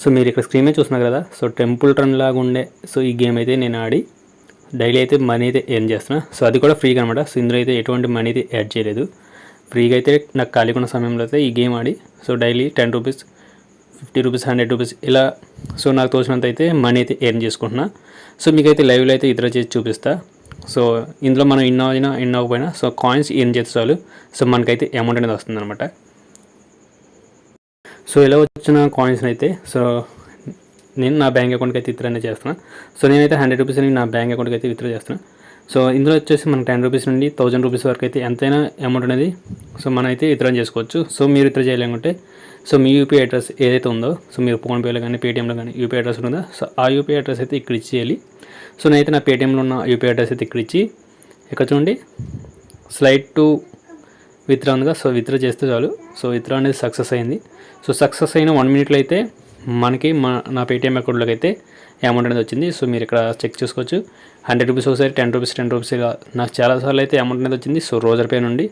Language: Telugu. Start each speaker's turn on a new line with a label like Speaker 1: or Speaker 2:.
Speaker 1: సో మీరు ఇక్కడ స్క్రీన్ మీద చూస్తున్నారు కదా, సో టెంపుల్ రన్ లాగా ఉండే సో ఈ గేమ్ అయితే నేను ఆడి డైలీ అయితే మనీ అయితే ఎర్న్ చేస్తున్నా. సో అది కూడా ఫ్రీగా అనమాట. సో ఇందులో అయితే ఎటువంటి మనీ అయితే యాడ్ చేయలేదు. ఫ్రీగా అయితే నాకు ఖాళీగా ఉన్న సమయంలో అయితే ఈ గేమ్ ఆడి so daily 10 rupees, 50 rupees, 100 rupees ఇలా సో నాకు తోచినంత అయితే మనీ అయితే ఎర్న్ చేసుకుంటున్నా. సో మీకైతే లైవ్లో అయితే ఇతర చేసి చూపిస్తా. సో ఇందులో మనం ఇన్ అవ్వకపోయినా సో కాయిన్స్ ఎర్న్ చేస్తే చాలు సో మనకైతే అమౌంట్ అనేది వస్తుంది అనమాట. సో ఇలా వచ్చిన కాయిన్స్ని అయితే సో నేను నా బ్యాంక్ అకౌంట్కి అయితే విత్డ్రా చేస్తున్నా. సో నేనైతే 100 రూపీస్ అని నా బ్యాంక్ అకౌంట్కి అయితే విత్డ్రా చేస్తున్నా. సో ఇందులో వచ్చేసి మనకు 10 రూపీస్ నుండి 1000 రూపీస్ వరకు అయితే ఎంతైనా అమౌంట్ అనేది సో మనం అయితే విత్డ్రా చేసుకోవచ్చు. సో మీరు విత్డ్రా చేయాలనుకుంటే సో మీ యూపీఐ అడ్రస్ ఏదైతే ఉందో సో మీరు ఫోన్పేలో కానీ పేటీఎంలో కానీ యూపీఐ అడ్రస్ ఉందో సో ఆ యూపీఐ అడ్రస్ అయితే ఇక్కడ ఇచ్చేయాలి. సో నేనైతే నా పేటీఎంలో ఉన్న యూపీఐ అడ్రస్ అయితే ఇక్కడ ఇచ్చి ఇక్కడ చూడండి స్లైడ్ టు విత్డ్రా ఉందిగా, సో విత్డ్రా చేస్తే చాలు. సో విత్డ్రా అనేది సక్సెస్ అయింది. సో సక్సెస్ అయిన 1 మినిట్లో అయితే మనకి నా పేటీఎం అకౌంట్లోకి అయితే అమౌంట్ అనేది వచ్చింది. సో మీరు ఇక్కడ చెక్ చేసుకోవచ్చు. 100 రూపీస్ ఒకసారి, 10 రూపీస్ ఇలా నాకు చాలాసార్లు అయితే అమౌంట్ అనేది వచ్చింది. సో రోజర్ పే నుండి